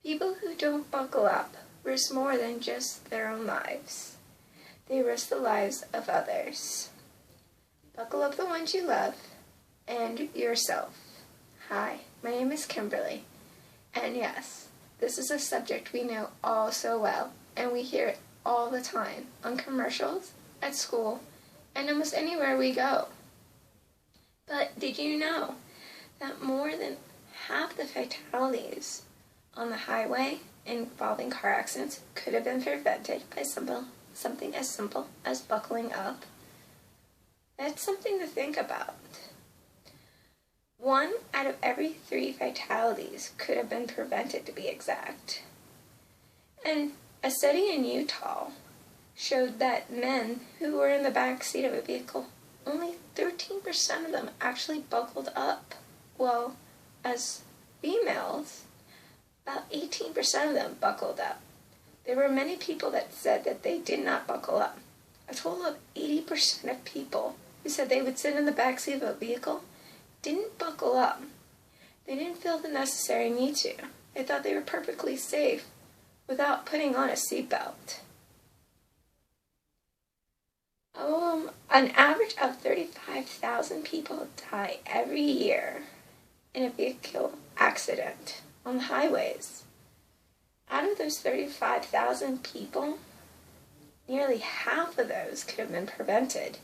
People who don't buckle up risk more than just their own lives. They risk the lives of others. Buckle up the ones you love and yourself. Hi, my name is Kimberly, and yes, this is a subject we know all so well, and we hear it all the time on commercials, at school, and almost anywhere we go. But did you know that more than half the fatalities on the highway involving car accidents could have been prevented by something as simple as buckling up? That's something to think about. 1 out of every 3 fatalities could have been prevented, to be exact. And a study in Utah showed that men who were in the back seat of a vehicle, only 13% of them actually buckled up. Well, as females, about 18% of them buckled up. There were many people that said that they did not buckle up. A total of 80% of people who said they would sit in the backseat of a vehicle didn't buckle up. They didn't feel the necessary need to. They thought they were perfectly safe without putting on a seatbelt. An average of 35,000 people die every year in a vehicle accident on the highways. Out of those 35,000 people, nearly half of those could have been prevented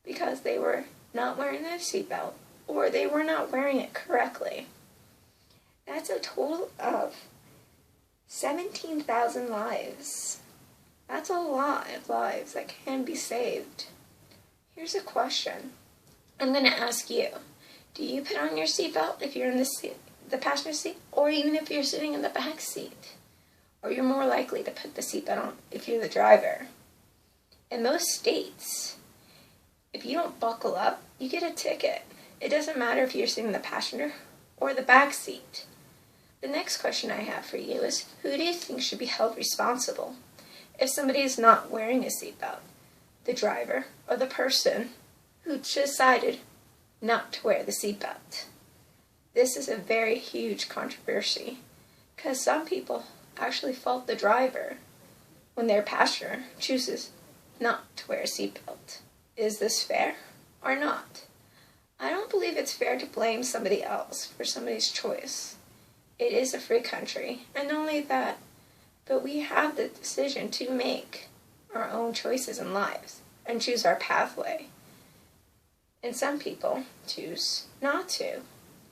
because they were not wearing their seatbelt or they were not wearing it correctly. That's a total of 17,000 lives. That's a lot of lives that can be saved. Here's a question I'm going to ask you. Do you put on your seatbelt if you're in the passenger seat, or even if you're sitting in the back seat? Or you're more likely to put the seatbelt on if you're the driver? In most states, if you don't buckle up, you get a ticket. It doesn't matter if you're sitting in the passenger or the back seat. The next question I have for you is, who do you think should be held responsible if somebody is not wearing a seatbelt? The driver or the person who decided not to wear the seatbelt? This is a very huge controversy because some people actually fault the driver when their passenger chooses not to wear a seatbelt. Is this fair or not? I don't believe it's fair to blame somebody else for somebody's choice. It is a free country, and not only that, but we have the decision to make our own choices in lives and choose our pathway. And some people choose not to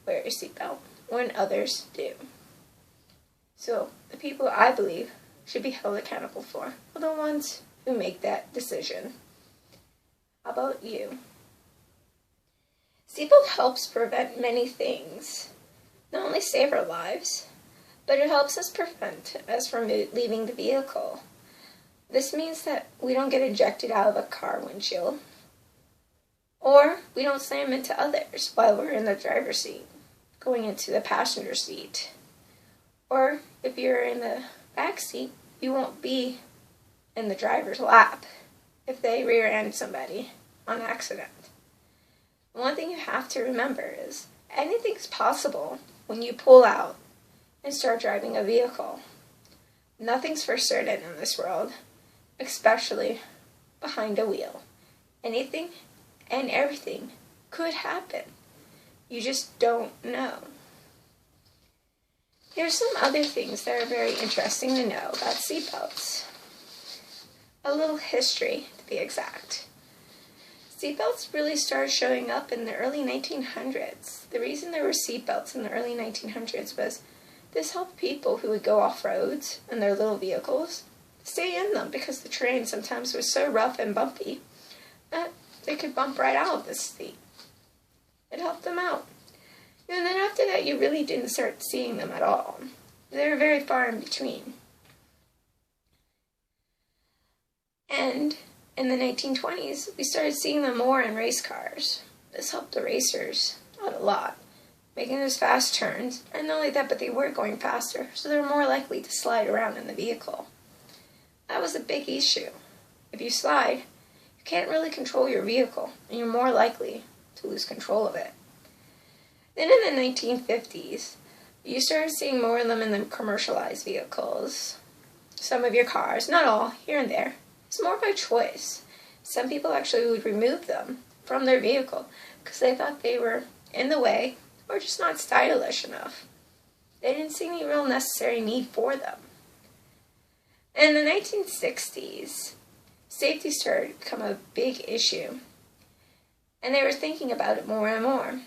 wear a seatbelt when others do. So the people I believe should be held accountable for are the ones who make that decision. How about you? Seatbelt helps prevent many things. Not only save our lives, but it helps us prevent us from leaving the vehicle. This means that we don't get ejected out of a car windshield, or we don't slam into others while we're in the driver's seat, going into the passenger seat. Or if you're in the back seat, you won't be in the driver's lap if they rear-end somebody on accident. One thing you have to remember is anything's possible when you pull out and start driving a vehicle. Nothing's for certain in this world, especially behind a wheel. Anything and everything could happen. You just don't know. Here's some other things that are very interesting to know about seatbelts. A little history, to be exact. Seatbelts really started showing up in the early 1900s. The reason there were seatbelts in the early 1900s was this helped people who would go off roads in their little vehicles stay in them because the terrain sometimes was so rough and bumpy that they could bump right out of the seat. It helped them out. And then after that, you really didn't start seeing them at all. They were very far in between. And in the 1920s, we started seeing them more in race cars. This helped the racers out a lot, making those fast turns. And not only that, but they were going faster, so they were more likely to slide around in the vehicle. That was a big issue. If you slide, you can't really control your vehicle, and you're more likely to lose control of it. Then in the 1950s, You started seeing more of them in the commercialized vehicles. Some of your cars, not all, here and there. It's more by choice. Some people actually would remove them from their vehicle because they thought they were in the way or just not stylish enough. They didn't see any real necessary need for them. In the 1960s, safety started to become a big issue, and they were thinking about it more and more.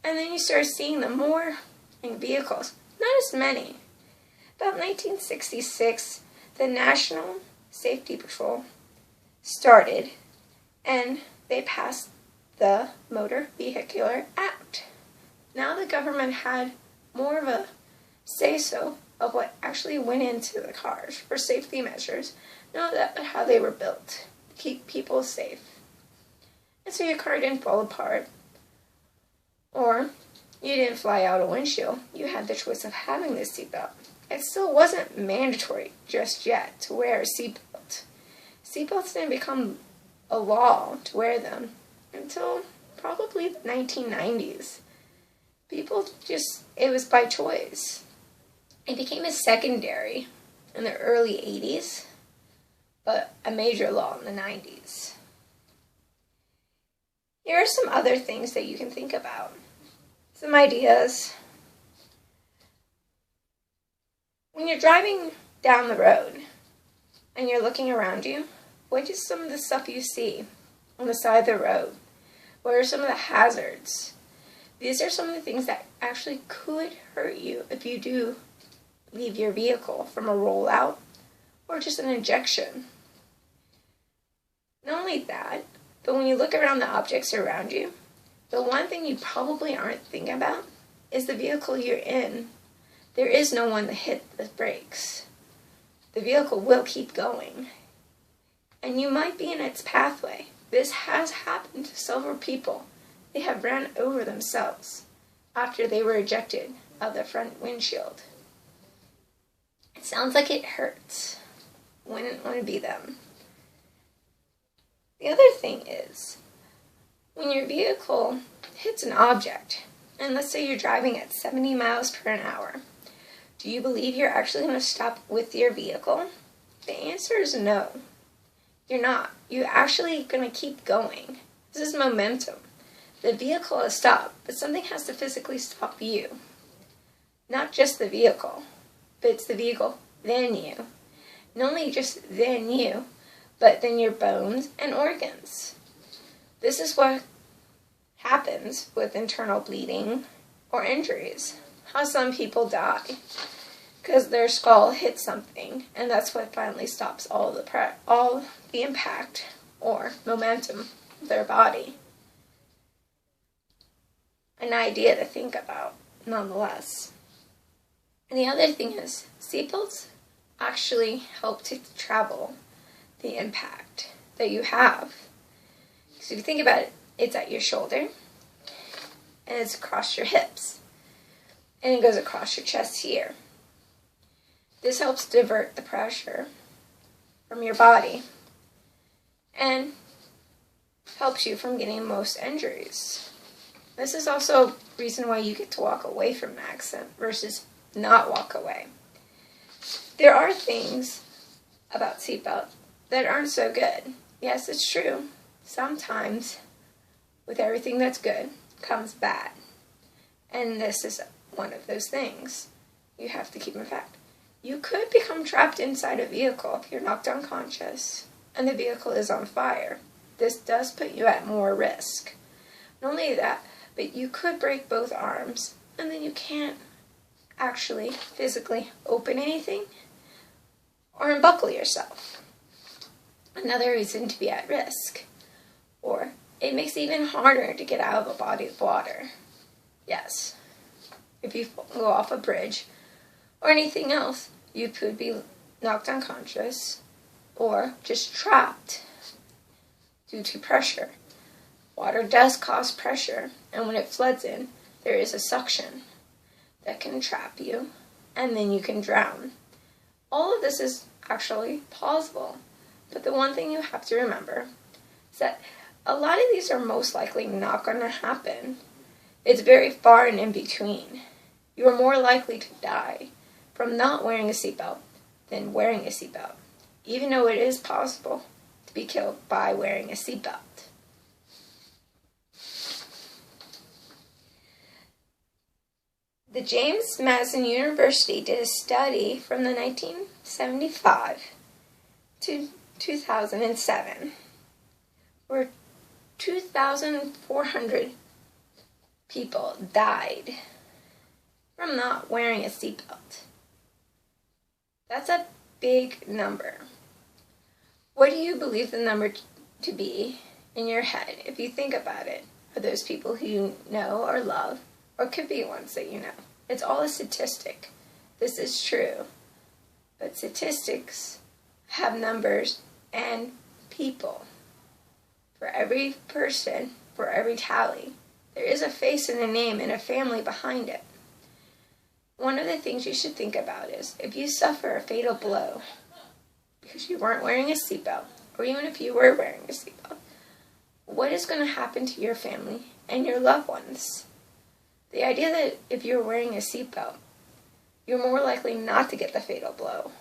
And then you started seeing them more in vehicles, not as many. About 1966, the National Safety Patrol started, and they passed the Motor Vehicular Act. Now the government had more of a say-so of what actually went into the cars for safety measures, not that, but how they were built to keep people safe. And so your car didn't fall apart, or you didn't fly out a windshield. You had the choice of having the seatbelt. It still wasn't mandatory just yet to wear a seatbelt. Seatbelts didn't become a law to wear them until probably the 1990s. People it was by choice. It became a secondary in the early 80s, but a major law in the 90s. Here are some other things that you can think about. Some ideas. When you're driving down the road and you're looking around you, what is some of the stuff you see on the side of the road? What are some of the hazards? These are some of the things that actually could hurt you if you do leave your vehicle from a rollout or just an injection. Not only that, but when you look around the objects around you, the one thing you probably aren't thinking about is the vehicle you're in. There is no one to hit the brakes. The vehicle will keep going, and you might be in its pathway. This has happened to several people. They have ran over themselves after they were ejected of the front windshield. It sounds like it hurts. Wouldn't want to be them. The other thing is, when your vehicle hits an object, and let's say you're driving at 70 miles per hour, do you believe you're actually going to stop with your vehicle? The answer is no. You're not. You're actually going to keep going. This is momentum. The vehicle has stopped, but something has to physically stop you. Not just the vehicle, but it's the vehicle, then you. Not only just then you, but then your bones and organs. This is what happens with internal bleeding or injuries. How some people die because their skull hits something, and that's what finally stops all the impact or momentum of their body. An idea to think about, nonetheless. And the other thing is, seatbelts actually help to travel the impact that you have. So if you think about it, it's at your shoulder, and it's across your hips, and it goes across your chest here. This helps divert the pressure from your body and helps you from getting most injuries. This is also a reason why you get to walk away from an accident versus not walk away. There are things about seatbelts that aren't so good. Yes, it's true. Sometimes with everything that's good comes bad. And this is one of those things you have to keep in fact. You could become trapped inside a vehicle if you're knocked unconscious and the vehicle is on fire. This does put you at more risk. Not only that, but you could break both arms, and then you can't actually physically open anything or unbuckle yourself. Another reason to be at risk. Or it makes it even harder to get out of a body of water. Yes, if you go off a bridge or anything else, you could be knocked unconscious or just trapped due to pressure. Water does cause pressure, and when it floods in, there is a suction that can trap you, and then you can drown. All of this is actually plausible, but the one thing you have to remember is that a lot of these are most likely not going to happen. It's very far and in between. You are more likely to die from not wearing a seatbelt than wearing a seatbelt, even though it is possible to be killed by wearing a seatbelt. The James Madison University did a study from the 1975 to 2007 where 2,400 people died from not wearing a seatbelt. That's a big number. What do you believe the number to be in your head if you think about it? Are those people who you know or love, or could be ones that you know? It's all a statistic. This is true. But statistics have numbers and people. For every person, for every tally, there is a face and a name and a family behind it. One of the things you should think about is if you suffer a fatal blow because you weren't wearing a seatbelt, or even if you were wearing a seatbelt, what is going to happen to your family and your loved ones? The idea that if you're wearing a seatbelt, you're more likely not to get the fatal blow,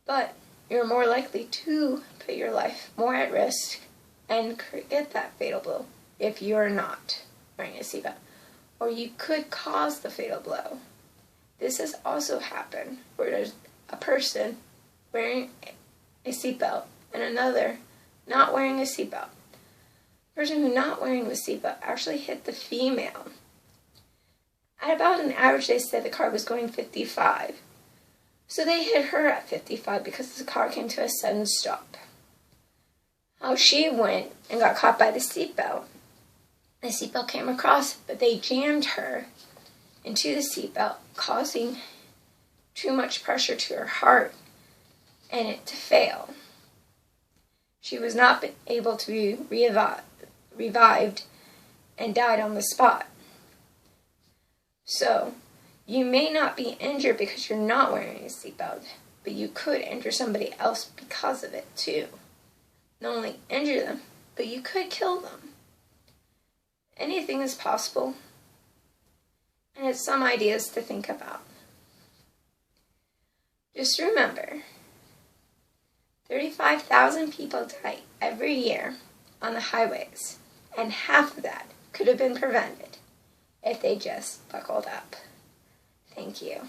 but you're more likely to put your life more at risk and get that fatal blow if you're not wearing a seatbelt, or you could cause the fatal blow. This has also happened where there's a person wearing a seatbelt and another not wearing a seatbelt. The person who not wearing the seatbelt actually hit the female. At about an average, they said the car was going 55. So they hit her at 55 because the car came to a sudden stop. How she went and got caught by the seatbelt came across, but they jammed her into the seatbelt, causing too much pressure to her heart and it to fail. She was not able to be revived and died on the spot. So, you may not be injured because you're not wearing a seatbelt, but you could injure somebody else because of it too. Not only injure them, but you could kill them. Anything is possible, and it's some ideas to think about. Just remember, 35,000 people die every year on the highways, and half of that could have been prevented if they just buckled up. Thank you.